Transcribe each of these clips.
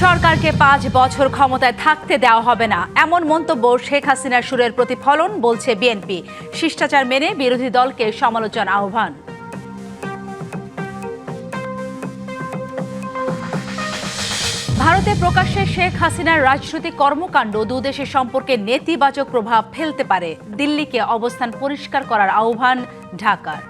সরকারকে 5 বছর ক্ষমতায় থাকতে দেওয়া হবে না, এমন মন্তব্য শেখ হাসিনার সুরের প্রতিফলন, বলছে বিএনপি। শিষ্টাচার মেনে বিরোধী দলকে সমালোচনা আহ্বান। ভারতে প্রকাশ্যে শেখ হাসিনার রাজনৈতিক কর্মকাণ্ড দুদেশের সম্পর্কে নেতিবাচক প্রভাব ফেলতে পারে। দিল্লিকে অবস্থান পরিষ্কার করার আহ্বান ঢাকার।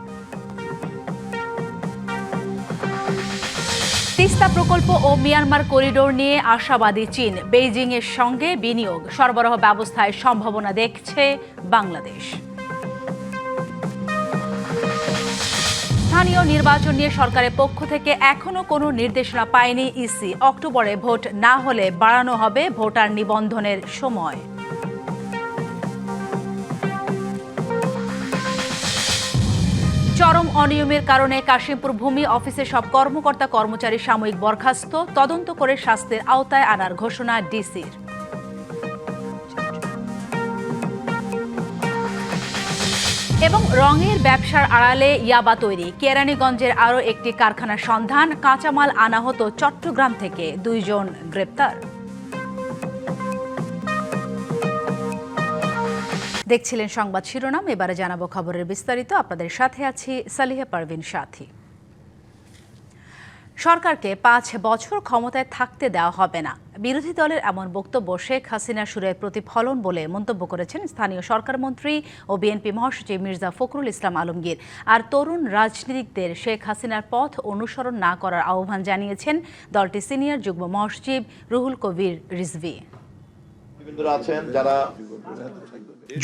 তিস্তা প্রকল্প ও মিয়ানমার করিডোর নিয়ে আশাবাদী চীন। বেইজিং এর সঙ্গে বিনিয়োগ সরবরাহ ব্যবস্থায় সম্ভাবনা দেখছে বাংলাদেশ। স্থানীয় নির্বাচন নিয়ে সরকারের পক্ষ থেকে এখনো কোনো নির্দেশনা পায়নি ইসি। অক্টোবরে ভোট না হলে বাড়ানো হবে ভোটার নিবন্ধনের সময়। চরম অনিয়মের কারণে কাশিমপুর ভূমি অফিসের সব কর্মকর্তা কর্মচারী সাময়িক বরখাস্ত, তদন্ত করে শাস্তির আওতায় আনার ঘোষণা ডিসির। এবং রঙের ব্যবসার আড়ালে ইয়াবা তৈরি, কেরানীগঞ্জের আরও একটি কারখানার সন্ধান। কাঁচামাল আনা হতো চট্টগ্রাম থেকে, 2 জন গ্রেপ্তার। দেখছিলেন সংবাদ শিরোনাম, এবারে জানাবো খবরের বিস্তারিত। আপনাদের সাথে আছি সালিহা পারভিন সাথী। সরকারকে 5 বছর ক্ষমতায় থাকতে দেওয়া হবে না, বিরোধী দলের এমন বক্তব্য শেখ হাসিনার সুরের প্রতিফলন বলে মন্তব্য করেছেন স্থানীয় সরকার মন্ত্রী ও বিএনপি মহাসচিব মির্জা ফখরুল ইসলাম আলমগীর। আর তরুণ রাজনীতিকদের শেখ হাসিনার পথ অনুসরণ না করার আহ্বান জানিয়েছেন দলটির সিনিয়র যুগ্ম মহাসচিব রুহুল কবির রিজভী।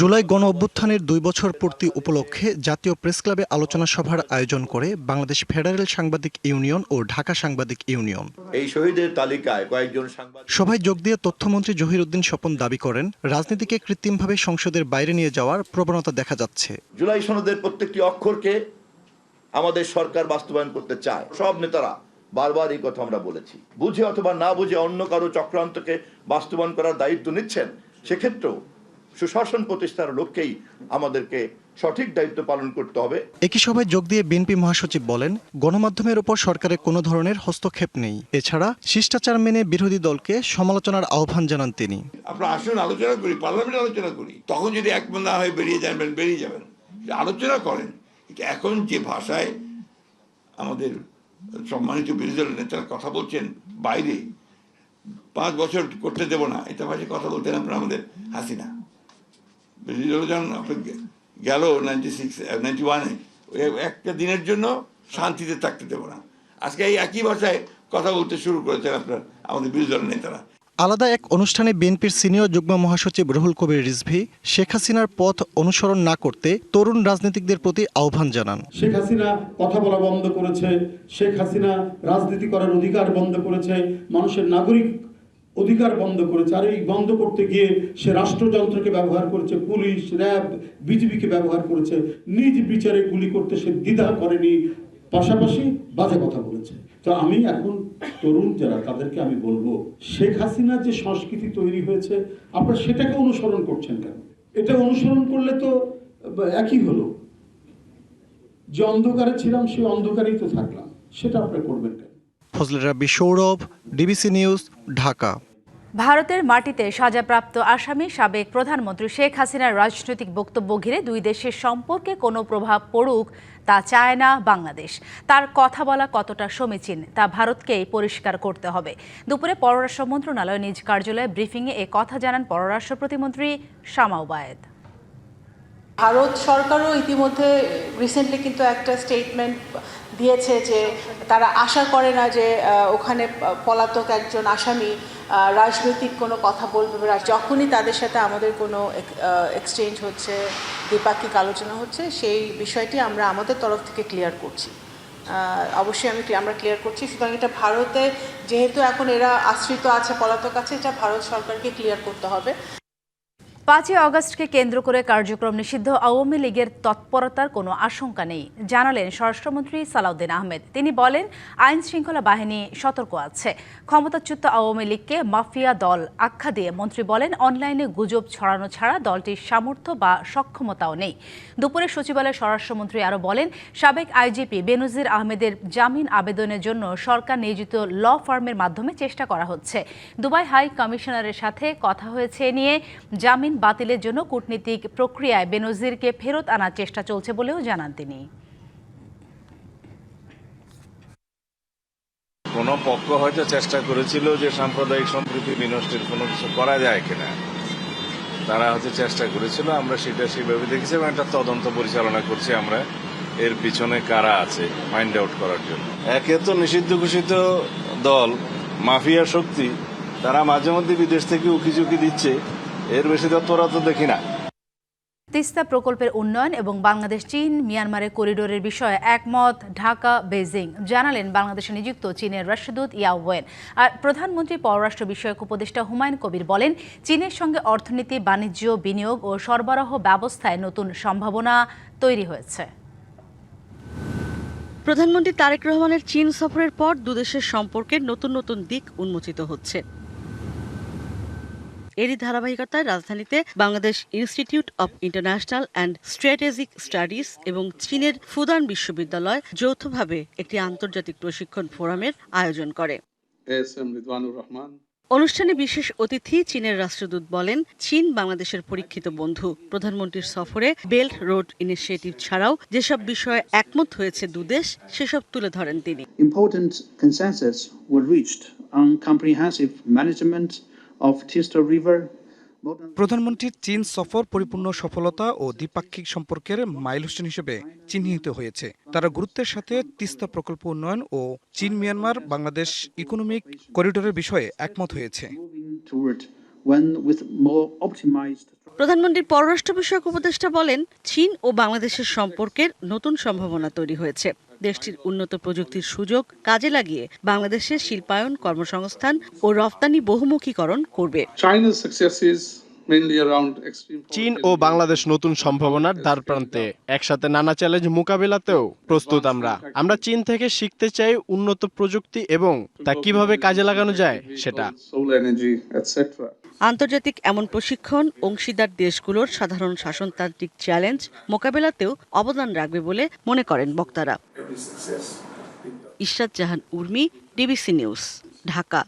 জুলাই গণ অভ্যুত্থানের 2 বছর পূর্তি উপলক্ষে জাতীয় প্রেসক্লাবে আলোচনা সভার আয়োজন করে বাংলাদেশ ফেডারেল সাংবাদিক ইউনিয়ন ও ঢাকা সাংবাদিক ইউনিয়ন। এই শহীদের তালিকায় কয়েকজন সভায় যোগ দিয়ে তথ্যমন্ত্রী জহিরউদ্দিন স্বপন দাবি করেন, রাজনীতিকে কৃত্রিমভাবে সংসদের বাইরে নিয়ে যাওয়ার প্রবণতা দেখা যাচ্ছে। জুলাই সনদের প্রত্যেকটি অক্ষরকে আমাদের সরকার বাস্তবায়ন করতে চায়। সব নেতারা বারবার এই কথা আমরা বলেছি। বুঝে অথবা না বুঝে অন্য কারো চক্রান্তকে বাস্তবায়ন করার দায়িত্ব নিচ্ছেন, সেক্ষেত্রেও সুশাসন প্রতিষ্ঠার লক্ষ্যেই আমাদেরকে সঠিক দায়িত্ব পালন করতে হবে। একই সভায় যোগ দিয়ে বিএনপি মহাসচিব বলেন, গণমাধ্যমের উপর সরকারের কোনো ধরনের হস্তক্ষেপ নেই। এছাড়া শিষ্টাচার মেনে বিরোধী দলকে সমালোচনার আহ্বান জানান তিনি। আপনারা আসুন, আলোচনা করি, পার্লামেন্টে আলোচনা করি। তখন যদি একমত না হয়ে বেরিয়ে যাবেন, আলোচনা করেন। এখন যে ভাষায় আমাদের সম্মানিত বিরোধী দলের নেতারা কথা বলছেন, বাইরে 5 বছর করতে দেব না, এটা ভাষায় কথা বলতেন আপনারা আমাদের হাসিনা। বিরোধী দল যখন গেল 91-এ, একটা দিনের জন্য শান্তিতে থাকতে দেব না, আজকে এই একই ভাষায় কথা বলতে শুরু করেছেন আপনার আমাদের বিরোধী দলের নেতারা। আলাদা এক অনুষ্ঠানে বিএনপির সিনিয়র যুগ্ম মহাসচিব রুহুল কবির রিজভী শেখ হাসিনার পথ অনুসরণ না করতে তরুণ রাজনীতিকদের প্রতি আহ্বান জানান। শেখ হাসিনা কথা বলা বন্ধ করেছে, শেখ হাসিনা রাজনীতি করার অধিকার বন্ধ করেছে, মানুষের নাগরিক অধিকার বন্ধ করেছে। আর এই বন্ধ করতে গিয়ে সে রাষ্ট্রযন্ত্রকে ব্যবহার করেছে, পুলিশ, র্যাব, বিজিবিকে ব্যবহার করেছে। নিজ বিচারে গুলি করতে সে দ্বিধা করেনি, পাশাপাশি বাজে কথা বলেছে। তো আমি এখন তরুণ যারা, তাদেরকে আমি বলবো, শেখ হাসিনার যে সংস্কৃতি তৈরি হয়েছে, আপনারা সেটাকে অনুসরণ করছেন কেন? এটা অনুসরণ করলে তো একই হলো, যে অন্ধকারে ছিলাম সেই অন্ধকারেই তো থাকলাম, সেটা আপনারা করবেন কেন? ফজলে রাব্বি সৌরভ, ডিবিসি নিউজ, ঢাকা। ভারতের মাটিতে সাজাপ্রাপ্ত আসামি সাবেক প্রধানমন্ত্রী শেখ হাসিনার রাজনৈতিক বক্তব্য ঘিরে 2 দেশের সম্পর্কে কোনো প্রভাব পড়ুক তা চায় না বাংলাদেশ। তার কথা বলা কতটা সমীচীন তা ভারতকেই পরিষ্কার করতে হবে। দুপুরে পররাষ্ট্র মন্ত্রণালয় নিজ কার্যালয়ে ব্রিফিংয়ে এ কথা জানান পররাষ্ট্র প্রতিমন্ত্রী শামা ওবায়েদ। ভারত সরকারও ইতিমধ্যে রিসেন্টলি কিন্তু একটা স্টেটমেন্ট দিয়েছে যে তারা আশা করে না যে ওখানে পলাতক একজন আসামি রাজনৈতিক কোনো কথা বলবে। যখনই তাদের সাথে আমাদের কোনো এক্সচেঞ্জ হচ্ছে, দ্বিপাক্ষিক আলোচনা হচ্ছে, সেই বিষয়টি আমরা আমাদের তরফ থেকে ক্লিয়ার করছি। অবশ্যই আমরা ক্লিয়ার করছি। সুতরাং এটা ভারতে যেহেতু এখন এরা আশ্রিত আছে, পলাতক আছে, এটা ভারত সরকারকে ক্লিয়ার করতে হবে। 5ই আগস্টকে কেন্দ্র করে কার্যক্রম নিষিদ্ধ আওয়ামী লীগের তৎপরতার কোনো আশঙ্কা নেই জানালেন স্বরাষ্ট্রমন্ত্রী সালাউদ্দিন আহমেদ। তিনি বলেন, আইন শৃঙ্খলা বাহিনী সতর্ক আছে। ক্ষমতাচ্যুত আওয়ামী লীগকে মাফিয়া দল আখ্যা দিয়ে মন্ত্রী বলেন, অনলাইনে গুজব ছড়ানো ছাড়া দলটির সামর্থ্য বা সক্ষমতাও নেই। দুপুরে সচিবালয়ে স্বরাষ্ট্রমন্ত্রী আরও বলেন, সাবেক আইজিপি বেনজির আহমেদের জামিন আবেদনের জন্য সরকার নিয়োজিত ল ফার্মের মাধ্যমে চেষ্টা করা হচ্ছে। দুবাই হাই কমিশনারের সাথে কথা হয়েছে নিয়ে জামিন বাতিলের জন্য কূটনীতিক প্রক্রিয়ায় বেনজিরকে ফেরত আনার চেষ্টা চলছে বলেও জানান তিনি। কোন পক্ষ হয়তো চেষ্টা করেছিল যে সাম্প্রদায়িক সম্প্রীতি বিনষ্টের কোনো কিছু করা যায় কিনা, তারা হয়তো চেষ্টা করেছিল। আমরা সেটা সেভাবে দেখেছি এবং একটা তদন্ত পরিচালনা করছি আমরা এর পিছনে কারা আছে ফাইন্ড আউট করার জন্য। একে তো নিষিদ্ধ ঘোষিত দল মাফিয়া শক্তি, তারা মাঝে মধ্যে বিদেশ থেকে উকিঝুঁকি দিচ্ছে, এর বেশি তৎপরতা তো দেখি না। তিস্তা প্রকল্পের উন্নয়ন এবং বাংলাদেশ চীন মিয়ানমারের করিডোরের বিষয়ে একমত ঢাকা বেইজিং জানালেন বাংলাদেশে নিযুক্ত চীনের রাষ্ট্রদূত ইয়াও ওয়েন। আর প্রধানমন্ত্রী পররাষ্ট্র বিষয়ক উপদেষ্টা হুমায়ুন কবির বলেন, চীনের সঙ্গে অর্থনীতি, বাণিজ্য, বিনিয়োগ ও সরবরাহ ব্যবস্থায় নতুন সম্ভাবনা তৈরি হয়েছে। প্রধানমন্ত্রী তারেক রহমানের চীন সফরের পর দুদেশের সম্পর্কের নতুন নতুন দিক উন্মোচিত হচ্ছে। এরই ধারাবাহিকতায় রাজধানীতে Bangladesh institute of international and strategic studies এবং চীনের ফুদান বিশ্ববিদ্যালয় যৌথভাবে একটি আন্তর্জাতিক প্রশিক্ষণ ফোরামের আয়োজন করে। অনুষ্ঠানে বিশেষ অতিথি চীনের রাষ্ট্রদূত বলেন, চীন বাংলাদেশের পরীক্ষিত বন্ধু। প্রধানমন্ত্রীর সফরে বেল্ট রোড ইনিশিয়েটিভ ছাড়াও যেসব বিষয়ে একমত হয়েছে দুদেশ, সেসব তুলে ধরেন তিনি। Important consensus were reached on comprehensive management of Tista River. প্রধানমন্ত্রীর চীন সফর পরিপূর্ণ সফলতা ও দ্বিপাক্ষিক সম্পর্কের মাইলস্টোন হিসেবে চিহ্নিত হয়েছে। তারা গুরুত্বের সাথে তিস্তা প্রকল্প উন্নয়ন ও চীন মিয়ানমার বাংলাদেশ ইকোনমিক করিডোরের বিষয়ে একমত হয়েছে। প্রধানমন্ত্রীর পররাষ্ট্র বিষয়ক উপদেষ্টা বলেন, চীন ও বাংলাদেশের সম্পর্কের নতুন সম্ভাবনা তৈরি হয়েছে। দেশটির উন্নত প্রযুক্তির সুযোগ কাজে লাগিয়ে বাংলাদেশের শিল্পায়ন, কর্মসংস্থান ও রফতানি বহুমুখীকরণ করবে। চীন ও বাংলাদেশ নতুন সম্ভাবনার দ্বারপ্রান্তে, একসাথে নানা চ্যালেঞ্জ মোকাবিলাতেও প্রস্তুত। আমরা চীন থেকে শিখতে চাই উন্নত প্রযুক্তি এবং তা কিভাবে কাজে লাগানো যায় সেটা। আন্তর্জাতিক এমন প্রশিক্ষণ অংশীদার দেশগুলোর সাধারণ শাসনতান্ত্রিক চ্যালেঞ্জ মোকাবেলাতেও অবদান রাখবে বলে মনে করেন বক্তারা। ইশরাত জাহান উর্মি, ডিবিসি নিউজ, ঢাকা।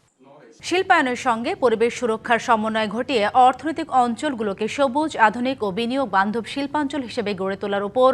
শিল্পায়নের সঙ্গে পরিবেশ সুরক্ষার সমন্বয় ঘটিয়ে অর্থনৈতিক অঞ্চলগুলোকে সবুজ, আধুনিক ও বিনিয়োগ বান্ধব শিল্পাঞ্চল হিসেবে গড়ে তোলার উপর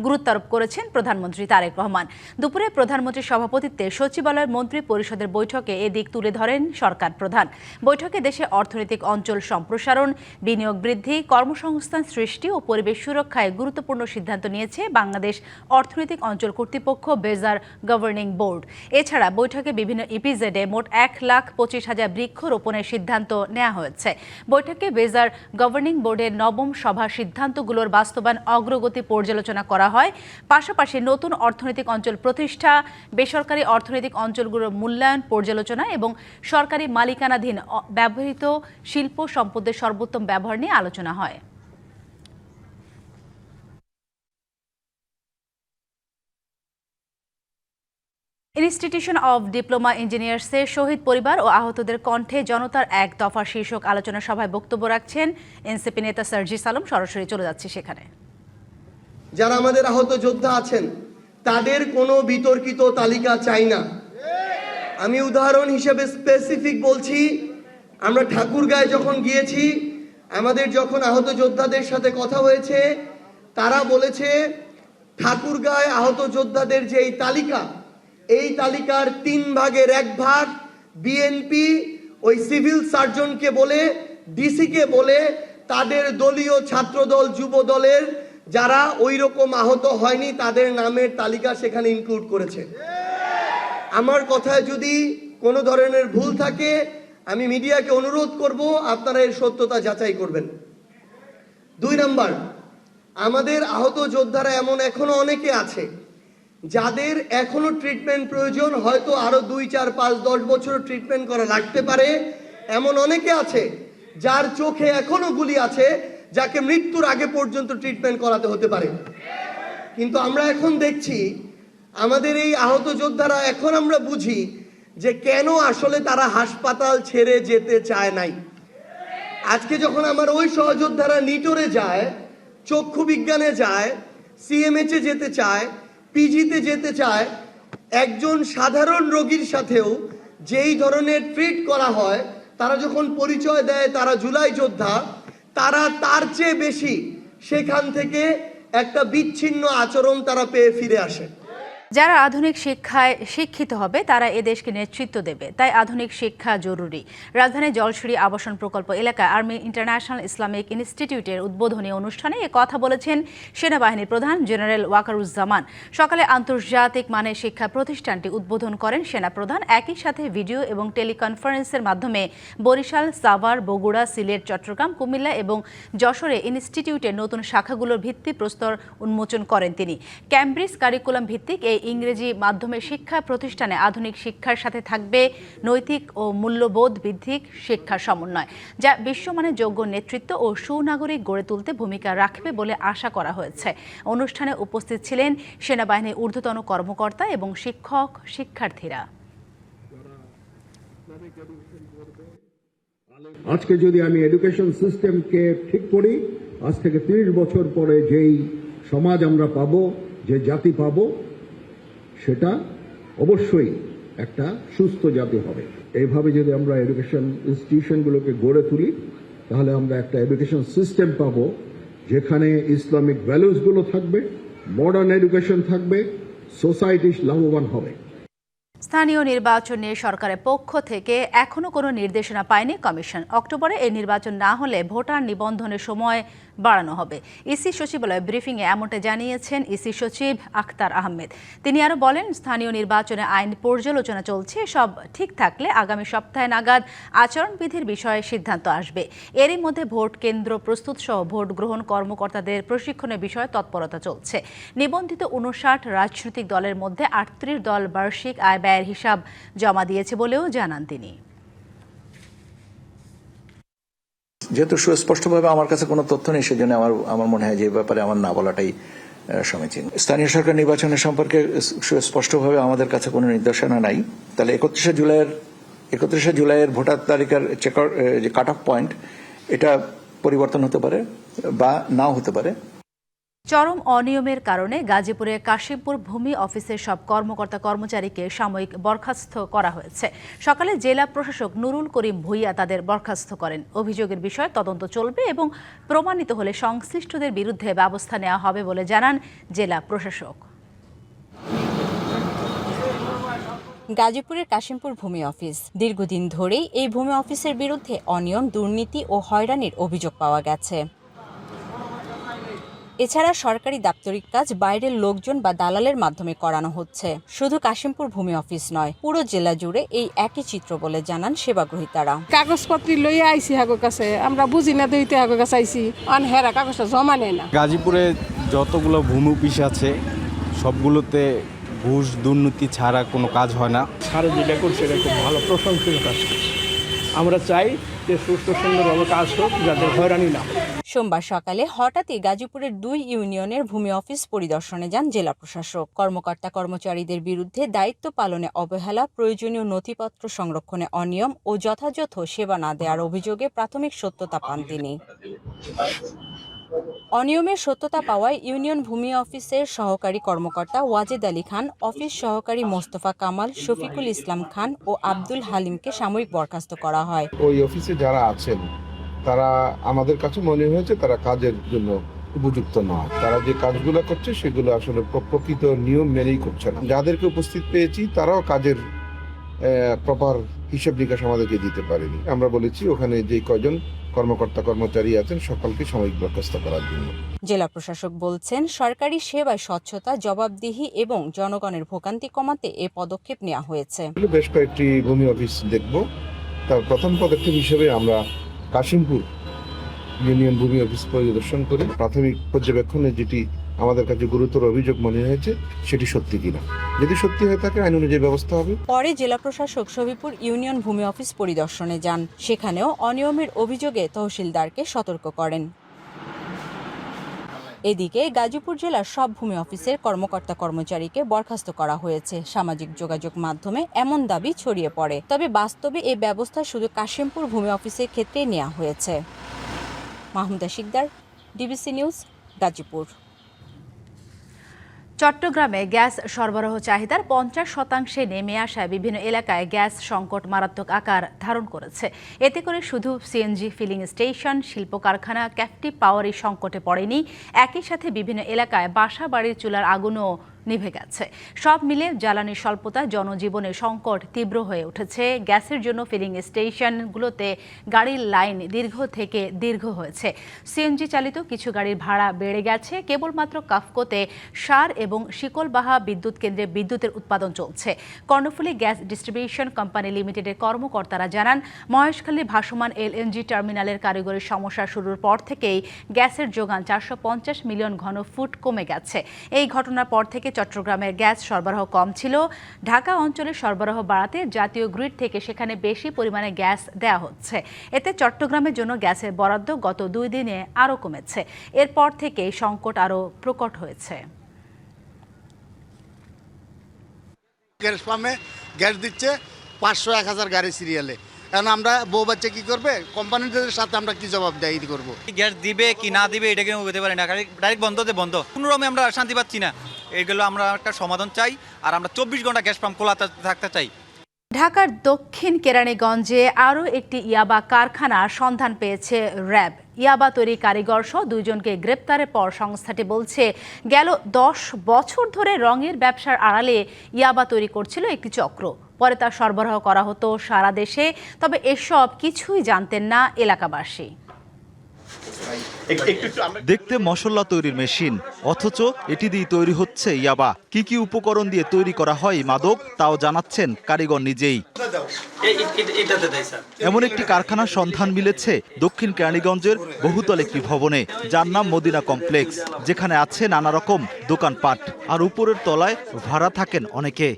গুরুত্বারোপ করেছেন প্রধানমন্ত্রী তারেক রহমান। দুপুরে প্রধানমন্ত্রীর সভাপতিত্বে সচিবালয়ের মন্ত্রী পরিষদের বৈঠকে এ দিক তুলে ধরেন সরকার প্রধান। বৈঠকে দেশে অর্থনৈতিক অঞ্চল সম্প্রসারণ, বিনিয়োগ বৃদ্ধি, কর্মসংস্থান সৃষ্টি ও পরিবেশ সুরক্ষায় গুরুত্বপূর্ণ সিদ্ধান্ত নিয়েছে বাংলাদেশ অর্থনৈতিক অঞ্চল কর্তৃপক্ষ বেজার গভর্নিং বোর্ড। এছাড়া বৈঠকে বিভিন্ন ইপিজেডে মোট 1,25,000 বৃক্ষরোপণের সিদ্ধান্ত নেওয়া হয়েছে। বৈঠকে বেজার গভর্নিং বোর্ডের নবম সভা সিদ্ধান্তগুলোর বাস্তবায়ন অগ্রগতি পর্যালোচনা করা হয়। পাশাপাশি নতুন অর্থনৈতিক অঞ্চল প্রতিষ্ঠা, বেসরকারি অর্থনৈতিক অঞ্চলগুলোর মূল্যায়ন পর্যালোচনা এবং সরকারি মালিকানাধীন ব্যবহৃত শিল্প সম্পদের সর্বোত্তম ব্যবহার নিয়ে আলোচনা হয়। ইনস্টিটিউশন অব ডিপ্লোমা ইঞ্জিনিয়ার্সের শহীদ পরিবার ও আহতদের কণ্ঠে জনতার এক দফা শীর্ষক আলোচনা সভায় বক্তব্য রাখছেন এনসিপি নেতা সার্জিস আলম। সরাসরি চলে যাচ্ছে সেখানে। যারা আমাদের আহত যোদ্ধা আছেন তাদের কোনো বিতর্কিত তালিকা চাই না। আমি উদাহরণ হিসেবে স্পেসিফিক বলছি, আমরা ঠাকুরগাঁয়ে যখন গিয়েছি, আমাদের যখন আহত যোদ্ধাদের সাথে কথা হয়েছে, তারা বলেছে ঠাকুরগাঁয়ে আহত যোদ্ধাদের যে এই তালিকা, এই তালিকার 3 ভাগের 1 ভাগ বিএনপি ওই সিভিল সার্জনকে বলে, ডিসিকে বলে, তাদের দলীয় ছাত্রদল, যুব দলের যারা ওই রকম আহত হয়নি তাদের নামের তালিকা সেখানে ইনক্লুড করেছে। আমার কথায় যদি কোনো ধরনের ভুল থাকে আমি মিডিয়াকে অনুরোধ করব আপনারা এর সত্যতা যাচাই করবেন। 2 নাম্বার, আমাদের আহত যোদ্ধারা এমন এখনো অনেকে আছে যাদের এখনো ট্রিটমেন্ট প্রয়োজন, হয়তো আরো 2, 4, 5, 10 বছর ট্রিটমেন্ট করা লাগতে পারে। এমন অনেকে আছে যার চোখে এখনো গুলি আছে, যাকে মৃত্যুর আগে পর্যন্ত ট্রিটমেন্ট করাতে হতে পারে। কিন্তু আমরা এখন দেখছি আমাদের এই আহত যোদ্ধারা, এখন আমরা বুঝি যে কেন আসলে তারা হাসপাতাল ছেড়ে যেতে চায় নাই। আজকে যখন আমার ওই সহযোদ্ধারা নিটোরে যায়, চক্ষু বিজ্ঞানে যায়, সিএমএইচে যেতে চায়, পিজিতে যেতে চায়, একজন সাধারণ রোগীর সাথেও যেই ধরনের ট্রিট করা হয়, তারা যখন পরিচয় দেয় তারা জুলাই যোদ্ধা, তারা তার চেয়ে বেশি সেখান থেকে একটা বিচ্ছিন্ন আচরণ তারা পেয়ে ফিরে আসে। যারা আধুনিক শিক্ষায় শিক্ষিত হবে তারা এদেশকে নেতৃত্ব দেবে, তাই আধুনিক শিক্ষা জরুরি। রাজধানীর জলসিঁড়ি আবাসন প্রকল্প এলাকায় আর্মি ইন্টারন্যাশনাল ইসলামিক ইনস্টিটিউটের উদ্বোধনী অনুষ্ঠানে এ কথা বলেছেন সেনাবাহিনীর প্রধান জেনারেল ওয়াকারুজ্জামান। সকালে আন্তর্জাতিক মানের শিক্ষা প্রতিষ্ঠানটি উদ্বোধন করেন সেনাপ্রধান। একই সাথে ভিডিও এবং টেলিকনফারেন্সের মাধ্যমে বরিশাল, সাভার, বগুড়া, সিলেট, চট্টগ্রাম, কুমিল্লা এবং যশোরে ইনস্টিটিউটের নতুন শাখাগুলোর ভিত্তিপ্রস্তর উন্মোচন করেন তিনি। ক্যামব্রিজ কারিকুলাম ভিত্তিক এই ইংরেজি মাধ্যমের শিক্ষা প্রতিষ্ঠানে আধুনিক শিক্ষার সাথে থাকবে নৈতিক ও মূল্যবোধ ভিত্তিক শিক্ষার সমন্বয়, যা বিশ্বমানের যোগ্য নেতৃত্ব ও সুনাগরিক গড়ে তুলতে ভূমিকা রাখবে বলে আশা করা হয়েছে। অনুষ্ঠানে উপস্থিত ছিলেন সেনাবাহিনীর ঊর্ধ্বতন কর্মকর্তা এবং শিক্ষক, শিক্ষার্থীরা। আজকে যদি আমি এডুকেশন সিস্টেমকে ঠিক করি, আজ থেকে 30 বছর পরে যেই সমাজ আমরা পাবো, যে জাতি পাবো, সেটা অবশ্যই একটা সুস্থ জাতি হবে। এইভাবে যদি আমরা এডুকেশন ইনস্টিটিউশনগুলোকে গড়ে তুলি, তাহলে আমরা একটা এডুকেশন সিস্টেম পাবো যেখানে ইসলামিক ভ্যালুসগুলো থাকবে, মডার্ন এডুকেশন থাকবে, সোসাইটি লাভবান হবে। স্থানীয় নির্বাচন নিয়ে সরকারের পক্ষ থেকে এখনো কোনো নির্দেশনা পায়নি কমিশন। অক্টোবরে এই নির্বাচন না হলে ভোটার নিবন্ধনের সময় বাড়ানো হবে। ইসি সচিবালয় ব্রিফিংয়ে এমনটা জানিয়েছেন ইসি সচিব আখতার আহমেদ। তিনি আরও বলেন, স্থানীয় নির্বাচনে আইন পর্যালোচনা চলছে, সব ঠিক থাকলে আগামী সপ্তাহে নাগাদ আচরণবিধির বিষয়ে সিদ্ধান্ত আসবে। এরই মধ্যে ভোট কেন্দ্র প্রস্তুত সহ ভোট গ্রহণ কর্মকর্তাদের প্রশিক্ষণের বিষয়ে তৎপরতা চলছে। নিবন্ধিত 59 রাজনৈতিক দলের মধ্যে 38 দল বার্ষিক আয় ব্যয়ের হিসাব জমা দিয়েছে বলেও জানান তিনি। যেহেতু সুস্পষ্টভাবে আমার কাছে কোনো তথ্য নেই, সেজন্য আমার মনে হয় যে ব্যাপারে আমার না বলাটাই সমীচীন। স্থানীয় সরকার নির্বাচনের সম্পর্কে সুস্পষ্টভাবে আমাদের কাছে কোনো নির্দেশনা নাই। তাহলে 31শে জুলাইয়ের ভোটার তালিকার যে কাট অফ পয়েন্ট, এটা পরিবর্তন হতে পারে বা নাও হতে পারে। চরম অনিয়মের কারণে গাজীপুরে কাশিমপুর ভূমি অফিসের সব কর্মকর্তা কর্মচারীকে সাময়িক বরখাস্ত করা হয়েছে। সকালে জেলা প্রশাসক নুরুল করিম ভূঁইয়া তাদের বরখাস্ত করেন। অভিযোগের বিষয়ে তদন্ত চলবে এবং প্রমাণিত হলে সংশ্লিষ্টদের বিরুদ্ধে ব্যবস্থা নেওয়া হবে বলে জানান জেলা প্রশাসক। গাজীপুরের কাশিমপুর ভূমি অফিস, দীর্ঘদিন ধরেই এই ভূমি অফিসের বিরুদ্ধে অনিয়ম, দুর্নীতি ও হয়রানির অভিযোগ পাওয়া গেছে। এছাড়া সরকারি দাপ্তরিক কাজ বাইরের লোকজন বা দালালের মাধ্যমে করানো হচ্ছে। শুধু কাশিমপুর ভূমি অফিস নয়, পুরো জেলা জুড়ে এই একই চিত্র বলে জানান সেবাগ্রহীতারা। কাগজপত্র লইয়া আইসি হাগো কাছে, আমরা বুঝি না দইতে হাগো কাছে আইসি, হেরা কাগজটা জমা নেয় না। গাজীপুরে যতগুলো ভূমি অফিস আছে সবগুলোতে ঘুষ দুর্নীতি ছাড়া কোনো কাজ হয় না। সারা যেটা করছে এটা খুব ভালো, প্রশংসনীয় কাজ। আমরা চাই যে সুস্থ সুন্দরভাবে কাজ হোক, যাতে হয়রানি না। সোমবার সকালে হঠাৎই গাজীপুরের 2 ইউনিয়নের ভূমি অফিস পরিদর্শনে যান জেলা প্রশাসক। কর্মকর্তা কর্মচারীদের বিরুদ্ধে দায়িত্ব পালনে অবহেলা, প্রয়োজনীয় নথিপত্র সংরক্ষণে অনিয়ম ও যথাযথ সেবা না দেওয়ার অভিযোগে প্রাথমিক সত্যতা পান তিনি। অনিয়মের সত্যতা পাওয়ায় ইউনিয়ন ভূমি অফিসের সহকারী কর্মকর্তা ওয়াজেদ আলী খান, অফিস সহকারী মোস্তফা কামাল, শফিকুল ইসলাম খান ও আব্দুল হালিমকে সাময়িক বরখাস্ত করা হয়। ওই অফিসে যারা আছেন তারা আমাদের কাছে মনে হয়েছে তারা কাজের জন্য উপযুক্ত নয়। তারা যে কাজগুলো করছে সেগুলো আসলে প্রকৃত নিয়ম মেনেই করছে না। যাদেরকে উপস্থিত পেয়েছি তারাও কাজের প্রপার হিসাব নিকাশ আমাদেরকে দিতে পারেনি। আমরা বলেছি ওখানে যে কয়জন কর্মকর্তা কর্মচারী আছেন সকলকে সাময়িক বরখাস্ত করার জন্য। জেলা প্রশাসক বলছেন, সরকারি সেবায় স্বচ্ছতা, জবাবদিহি এবং জনগণের ভোগান্তি কমাতে এ পদক্ষেপ নেওয়া হয়েছে। বেশ কয়েকটি ভূমি অফিস দেখব। তার প্রথম পদক্ষেপ হিসেবে আমরা কাশিমপুর ইউনিয়ন ভূমি অফিস পরিদর্শন করি। প্রাথমিক পর্যবেক্ষণে যেটি আমাদের কাছে গুরুতর অভিযোগ মনে হয়েছে সেটি সত্যি কিনা, যদি সত্যি হয়ে থাকে আইন অনুযায়ী ব্যবস্থা হবে। পরে জেলা প্রশাসক শফিপুর ইউনিয়ন ভূমি অফিস পরিদর্শনে যান। সেখানেও অনিয়মের অভিযোগে তহসিলদারকে সতর্ক করেন। এদিকে গাজীপুর জেলার সব ভূমি অফিসের কর্মকর্তা কর্মচারীকে বরখাস্ত করা হয়েছে। সামাজিক যোগাযোগ মাধ্যমে এমন দাবি ছড়িয়ে পড়ে, তবে বাস্তবে এই ব্যবস্থা শুধু কাশিমপুর ভূমি অফিসের ক্ষেত্রে নেওয়া হয়েছে। Mahmuda Sikder, DBC news, Gazipur. চট্টগ্রামে গ্যাস সরবরাহ চাহিদার 50% নেমে আসায় বিভিন্ন এলাকায় গ্যাস সংকট মারাত্মক আকার ধারণ করেছে। এতে করে শুধু সিএনজি ফিলিং স্টেশন, শিল্প কারখানা, ক্যাপটিভ পাওয়ারই সংকটে পড়েনি, একই সাথে বিভিন্ন এলাকায় বাসা বাড়ির চুলার আগুনও নিভে গেছে। সব মিলে জ্বালানির স্বল্পতা জনজীবনের সংকট তীব্র হয়ে উঠেছে। গ্যাসের জন্য ফিলিং স্টেশনগুলোতে গাড়ির লাইন দীর্ঘ হয়েছে। সিএনজি চালিত কিছু গাড়ির ভাড়া বেড়ে গেছে। কেবলমাত্র কাফকোতে সার এবং শিকলবাহা বিদ্যুৎ কেন্দ্রে বিদ্যুতের উৎপাদন চলছে। কর্ণফুলী গ্যাস ডিস্ট্রিবিউশন কোম্পানি লিমিটেডের কর্মকর্তারা জানান, মহেশখালীর ভাসমান এলএনজি টার্মিনালের কারিগরি সমস্যা শুরুর পর থেকেই গ্যাসের যোগান 450 মিলিয়ন ঘনফুট কমে গেছে। এই ঘটনার পর থেকে চট্টগ্রামের গ্যাস সরবরাহ কম ছিল। ঢাকা অঞ্চলে সরবরাহ বাড়াতে জাতীয় গ্রিড থেকে সেখানে বেশি পরিমাণে গ্যাস দেওয়া হচ্ছে। এতে চট্টগ্রামের জন্য গ্যাসের বরাদ্দ গত 2 দিনে আরও কমেছে। এরপর থেকে সংকট আরও প্রকট হয়েছে। গ্যাস পাম্পে গ্যাস দিচ্ছে 500-1000 গাড়ি সিরিয়ালে। এখন আমরা বউ বাচ্চা কি করবে? কোম্পানিদের সাথে আমরা কি জবাবদিহি করবো? গ্যাস দিবে কি না দিবে এটা কেউ বলতে পারি না, ডাইরেক্ট বন্ধ কোনোরকমে আমরা শান্তি পাচ্ছি না। এগুলো আমরা একটা সমাধান চাই, আর আমরা 24 ঘন্টা গ্যাস পাম্প খোলা থাকতে চাই। ঢাকার দক্ষিণ কেরানীগঞ্জে আরও একটি ইয়াবা কারখানার সন্ধান পেয়েছে র্যাব। ইয়াবা তৈরি কারিগর সহ 2 জনকে গ্রেপ্তারের পর সংস্থাটি বলছে, গেল 10 বছর ধরে রঙের ব্যবসার আড়ালে ইয়াবা তৈরি করছিল একটি চক্র। পরে তা সরবরাহ করা হতো সারা দেশে, তবে এসব কিছুই জানতেন না এলাকাবাসী। দেখতে মশলা তৈরির মেশিন, অথচ এটি দিয়ে তৈরি হচ্ছে ইয়াবা। কি কি উপকরণ দিয়ে তৈরি করা হয় মাদক তাও জানাচ্ছেন কারিগর নিজেই। এমন একটি কারখানার সন্ধান মিলেছে দক্ষিণ কেরানীগঞ্জের বহুতল একটি ভবনে, যার নাম মদিনা কমপ্লেক্স, যেখানে আছে নানা রকম দোকানপাট, আর উপরের তলায় ভাড়া থাকেন অনেকে।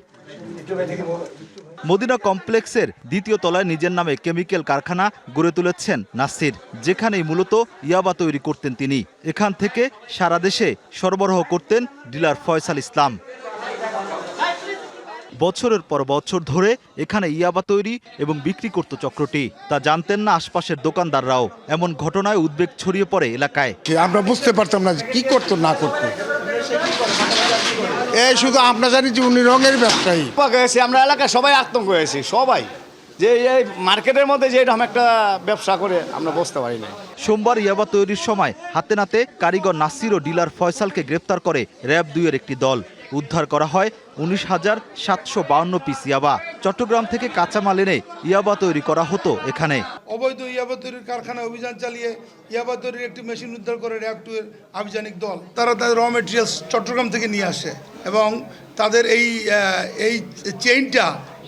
মদিনা কমপ্লেক্সের 2য় তলায় নিজের নামে কেমিক্যাল কারখানা গড়ে তুলেছেন নাসির, যেখানেই মূলত ইয়াবা তৈরি করতেন তিনি। এখান থেকে সারা দেশে সরবরাহ করতেন ডিলার ফয়সাল ইসলাম। বছরের পর বছর ধরে এখানে ইয়াবা তৈরি এবং বিক্রি করত চক্রটি, তা জানতেন না আশপাশের দোকানদাররাও। এমন ঘটনায় উদ্বেগ ছড়িয়ে পড়ে এলাকায়। আমরা বুঝতে পারতাম না কি করতো না করতো। এই শুধু আমরা জানি যে উনি রঙের ব্যবসায়ী। আমরা এলাকায় সবাই আতঙ্ক হয়েছি, সবাই যে এই মার্কেটের মধ্যে যে এরকম একটা ব্যবসা করে আমরা বুঝতে পারি না। সোমবার ইয়াবা তৈরির সময় হাতে নাতে কারিগর নাসির ও ডিলার ফয়সালকে গ্রেপ্তার করে র্যাব 2-এর একটি দল। উদ্ধার করা হয় 19,752 পিস ইয়াবা। চট্টগ্রাম থেকে কাঁচামাল এনে ইয়াবা তৈরি করা হতো এখানে। অবৈধ ইয়াবা তৈরির কারখানা অভিযান চালিয়ে ইয়াবা তৈরির একটি মেশিন উদ্ধার করে র্যাব 2-এর আভিযানিক দল। তারা তাদের র মেটেরিয়ালস চট্টগ্রাম থেকে নিয়ে আসে এবং তাদের এই চেইনটা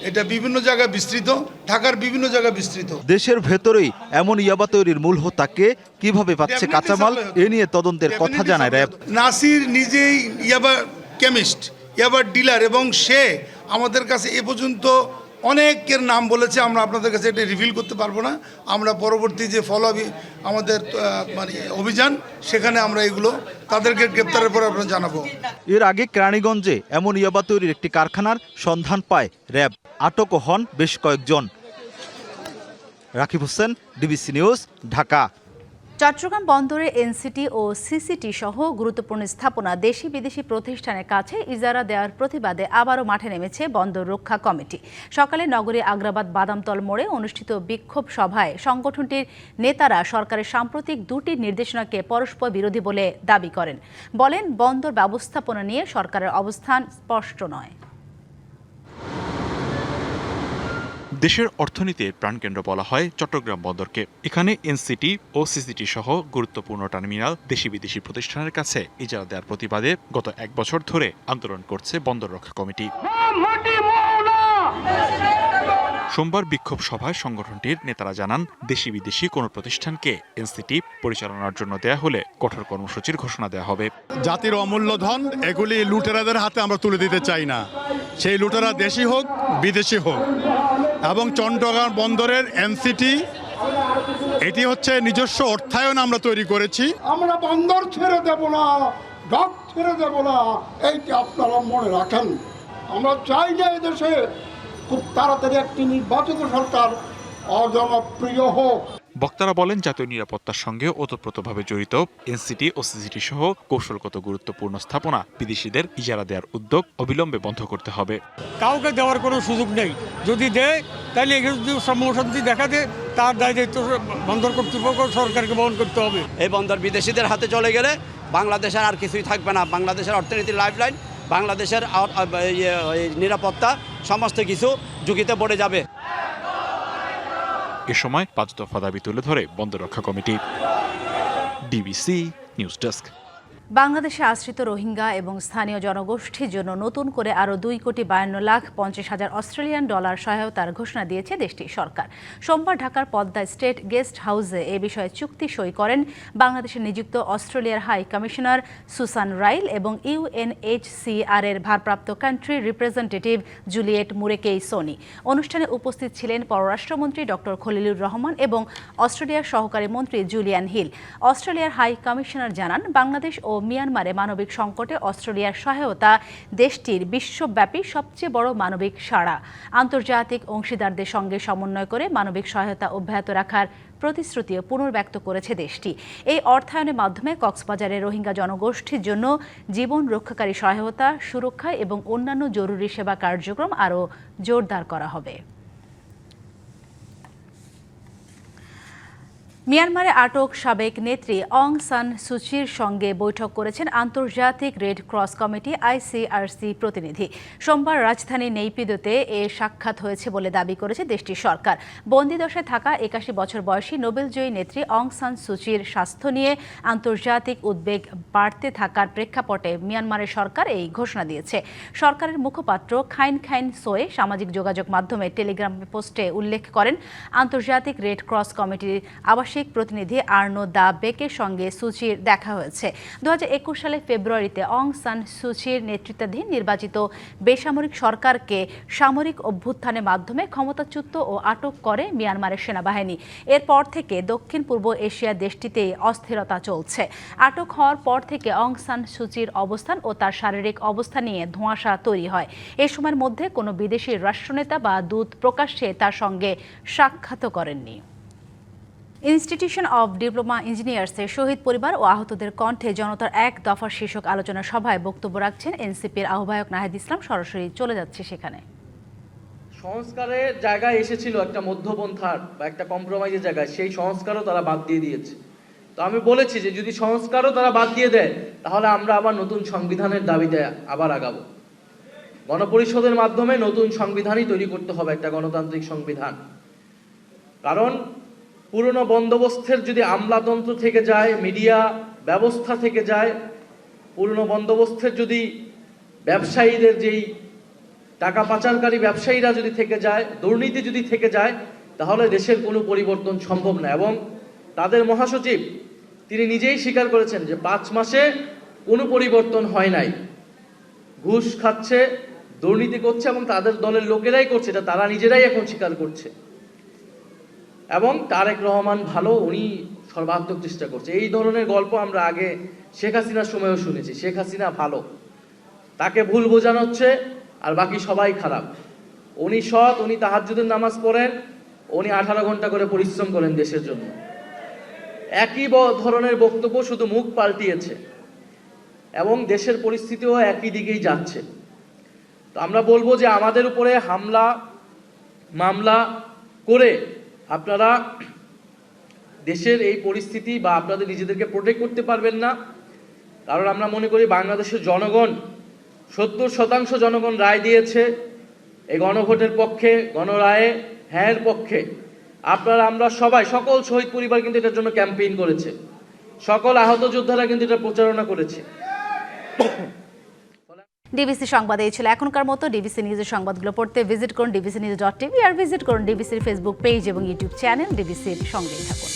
এটা বিভিন্ন জায়গায় বিস্তৃত, ঢাকার বিভিন্ন জায়গায় বিস্তৃত। দেশের ভেতরেই এমন ইয়াবা তৈরির মূল হোতাকে কিভাবে পাচ্ছে কাঁচামাল, এ নিয়ে তদন্তের কথা জানায় র্যাব। নাসির নিজেই ইয়াবা কেমিস্ট, ইয়াবার ডিলার, এবং সে আমাদের কাছে এ পর্যন্ত অনেকের নাম বলেছে। আমরা আপনাদের কাছে এটা রিভিল করতে পারবো না। আমরা পরবর্তী যে ফলো আমাদের অভিযান, সেখানে আমরা এগুলো তাদেরকে গ্রেপ্তারের পর আপনারা জানাবো। এর আগে কেরানীগঞ্জে এমন ইয়াবা তৈরির একটি কারখানার সন্ধান পায় র্যাব। আটকও হন বেশ কয়েকজন। Rakib Hossain, DBC news, Dhaka. চট্টগ্রাম বন্দরে এনসিটি ও সিসিটি সহ গুরুত্বপূর্ণ স্থাপনা দেশি বিদেশি প্রতিষ্ঠানের কাছে ইজারা দেওয়ার প্রতিবাদে আবারও মাঠে নেমেছে বন্দর রক্ষা কমিটি। সকালে নগরীর আগ্রাবাদ বাদামতল মোড়ে অনুষ্ঠিত বিক্ষোভ সভায় সংগঠনটির নেতারা সরকারের সাম্প্রতিক 2টি নির্দেশনাকে পরস্পর বিরোধী বলে দাবি করেন। বলেন, বন্দর ব্যবস্থাপনা নিয়ে সরকারের অবস্থান স্পষ্ট নয়। দেশের অর্থনীতির প্রাণকেন্দ্র বলা হয় চট্টগ্রাম বন্দরকে। এখানে এনসিটি ও সিসিটি সহ গুরুত্বপূর্ণ টার্মিনাল দেশি বিদেশি প্রতিষ্ঠানের কাছে ইজারা দেওয়ার প্রতিবাদে গত 1 বছর ধরে আন্দোলন করছে বন্দর রক্ষা কমিটি। সোমবার বিক্ষোভ সভায় সংগঠনটির নেতারা জানান, দেশি বিদেশি কোনো প্রতিষ্ঠানকে এনসিটি পরিচালনার জন্য দেয়া হলে কঠোর কর্মসূচির ঘোষণা দেওয়া হবে। জাতির অমূল্য ধন এগুলি লুটেরাদের হাতে আমরা তুলে দিতে চাই না। সেই লুটেরা দেশি হোক বিদেশি হোক, এবং চট্টগ্রাম বন্দরের এনসিটি এটি হচ্ছে নিজস্ব অর্থায়ন আমরা তৈরি করেছি। আমরা বন্দর ছেড়ে দেব না, ডক ছেড়ে দেব না, এইটি আপনারা মনে রাখেন। আমরা চাই যে এদেশে খুব তাড়াতাড়ি একটি নির্বাচিত সরকার অজনপ্রিয় হোক। বক্তারা বলেন, জাতীয় নিরাপত্তার সঙ্গে ওতপ্রোতভাবে জড়িত এনসিটি ও সিসিটি সহ কৌশলগত গুরুত্বপূর্ণ স্থাপনা বিদেশিদের ইজারা দেওয়ার উদ্যোগ অবিলম্বে বন্ধ করতে হবে। কাউকে দেওয়ার কোনো সুযোগ নেই, যদি দেয় তাহলে এখানে যদি সমস্যাদি দেখা দেয় তার দায় দায়িত্ব বন্দর কর্তৃপক্ষ সরকারকে বহন করতে হবে। এই বন্দর বিদেশিদের হাতে চলে গেলে বাংলাদেশের আর কিছুই থাকবে না। বাংলাদেশের অর্থনীতির লাইফলাইন, বাংলাদেশের নিরাপত্তা সমস্ত কিছু ঝুঁকিতে পড়ে যাবে। এ সময় 5 দফা দাবি তুলে ধরে বন্দর রক্ষা কমিটি। DBC news desk. বাংলাদেশে আশ্রিত রোহিঙ্গা এবং স্থানীয় জনগোষ্ঠীর জন্য নতুন করে আরও 2,52,50,000 অস্ট্রেলিয়ান ডলার সহায়তার ঘোষণা দিয়েছে দেশটির সরকার। সোমবার ঢাকার পদ্মা স্টেট গেস্ট হাউসে এ বিষয়ে চুক্তি সই করেন বাংলাদেশে নিযুক্ত অস্ট্রেলিয়ার হাই কমিশনার সুসান রাইল এবং UNHCR এর ভারপ্রাপ্ত কান্ট্রি রিপ্রেজেন্টেটিভ জুলিয়েট মুরেকেই সোনি। অনুষ্ঠানে উপস্থিত ছিলেন পররাষ্ট্রমন্ত্রী ডক্টর খলিলুর রহমান এবং অস্ট্রেলিয়ার সহকারী মন্ত্রী জুলিয়ান হিল। অস্ট্রেলিয়ার হাই কমিশনার জানান, বাংলাদেশ ও মিয়ানমারে মানবিক সংকটে অস্ট্রেলিয়ার সহায়তা দেশটির বিশ্বব্যাপী সবচেয়ে বড় মানবিক সাড়া। আন্তর্জাতিক অংশীদারদের সঙ্গে সমন্বয় করে মানবিক সহায়তা অব্যাহত রাখার প্রতিশ্রুতিও পুনর্ব্যক্ত করেছে দেশটি। এই অর্থায়নের মাধ্যমে কক্সবাজারের রোহিঙ্গা জনগোষ্ঠীর জন্য জীবন রক্ষাকারী সহায়তা, সুরক্ষা এবং অন্যান্য জরুরি সেবা কার্যক্রম আরও জোরদার করা হবে। মিয়ানমারে আটক সাবেক নেত্রী অং সান সুচির সঙ্গে বৈঠক করেছেন আন্তর্জাতিক রেড ক্রস কমিটি ICRC প্রতিনিধি। সোমবার রাজধানী নেইপিদোতে এ সাক্ষাৎ হয়েছে বলে দাবি করেছে দেশটির সরকার। বন্দিদশায় থাকা 81 বছর বয়সী নোবেলজয়ী নেত্রী অং সান সুচির স্বাস্থ্য নিয়ে আন্তর্জাতিক উদ্বেগ বাড়তে থাকার প্রেক্ষাপটে মিয়ানমারের সরকার এই ঘোষণা দিয়েছে। সরকারের মুখপাত্র খাইন খাইন সোয়ে সামাজিক যোগাযোগ মাধ্যমে টেলিগ্রাম পোস্টে উল্লেখ করেন, আন্তর্জাতিক রেড ক্রস কমিটির আবাসিক প্রতিনিধি আর্নো দা বেকের সঙ্গে সুচির দেখা হয়েছে। 2021 সালে ফেব্রুয়ারিতে অং সান সুচির নেতৃত্বাধীন নির্বাচিত বেসামরিক সরকারকে সামরিক অভ্যুত্থানের মাধ্যমে ক্ষমতাচ্যুত ও আটক করে মিয়ানমারের সেনাবাহিনী। এরপর থেকে দক্ষিণ পূর্ব এশিয়া দেশটিতে অস্থিরতা চলছে। আটক হওয়ার পর থেকে অং সান সুচির অবস্থান ও তার শারীরিক অবস্থা নিয়ে ধোঁয়াশা তৈরি হয়। এ সময়ের মধ্যে কোনো বিদেশি রাষ্ট্রনেতা বা দূত প্রকাশ্যে তার সঙ্গে সাক্ষাৎ করেননি। ইনস্টিটিউশন অব ডিপ্লোমা ইঞ্জিনিয়ার্সের শহীদ পরিবার ও আহতদের কণ্ঠে জনতার এক দফার শীর্ষক আলোচনা সভায় বক্তব্য রাখছেন এনসিপির আহ্বায়ক নাহিদ ইসলাম। সরাসরি চলে যাচ্ছে সেখানে। সংস্কারের জায়গায় এসেছিল একটা মধ্যপন্থার বা একটা কম্প্রোমাইজের জায়গায়, সেই সংস্কারও তারা বাদ দিয়ে দিয়েছে। তো আমি বলেছি যে যদি সংস্কারও তারা বাদ দিয়ে দেয় তাহলে আমরা আবার নতুন সংবিধানের দাবিতে আবার আগাবো। গণপরিষদের মাধ্যমে নতুন সংবিধানই তৈরি করতে হবে, একটা গণতান্ত্রিক সংবিধান। কারণ পুরনো বন্দোবস্তের যদি আমলাতন্ত্র থেকে যায়, মিডিয়া ব্যবস্থা থেকে যায়, পুরনো বন্দোবস্তের যদি ব্যবসায়ীদের যেই টাকা পাচারকারী ব্যবসায়ীরা যদি থেকে যায়, দুর্নীতি যদি থেকে যায়, তাহলে দেশের কোনো পরিবর্তন সম্ভব না। এবং তাদের মহাসচিব তিনি নিজেই স্বীকার করেছেন যে 5 মাসে কোনো পরিবর্তন হয় নাই। ঘুষ খাচ্ছে, দুর্নীতি করছে এবং তাদের দলের লোকেরাই করছে, এটা তারা নিজেরাই এখন স্বীকার করছে। এবং তারেক রহমান ভালো, উনি সর্বাত্মক চেষ্টা করছে। এই ধরনের গল্প আমরা আগে শেখ হাসিনার সময়ও শুনেছি। শেখ হাসিনা ভালো, তাকে ভুল বোঝানো হচ্ছে আর বাকি সবাই খারাপ। উনি সৎ, উনি তাহাজ্জুদের নামাজ পড়েন, উনি 18 ঘন্টা করে পরিশ্রম করেন দেশের জন্য। একই ধরনের বক্তব্য, শুধু মুখ পাল্টিয়েছে এবং দেশের পরিস্থিতিও একই দিকেই যাচ্ছে। তো আমরা বলবো যে আমাদের উপরে হামলা মামলা করে আপনারা দেশের এই পরিস্থিতি বা আপনাদের নিজেদেরকে প্রোটেক্ট করতে পারবেন না। কারণ আমরা মনে করি বাংলাদেশের জনগণ 70% জনগণ রায় দিয়েছে এই গণভোটের পক্ষে, গণরায়ে হ্যাঁর পক্ষে। আপনারা আমরা সবাই, সকল শহীদ পরিবার কিন্তু এটার জন্য ক্যাম্পেইন করেছে, সকল আহত যোদ্ধারা কিন্তু এটা প্রচারণা করেছে। ডিবিসি সংবাদে এই ছিল এখনকার মতো। ডিবিসি নিউজের সংবাদগুলো পড়তে ভিজিট করুন dbcnews.tv আর ভিজিট করুন ডিবিসির ফেসবুক পেজ এবং ইউটিউব চ্যানেল। ডিবিসির সঙ্গেই থাকুন।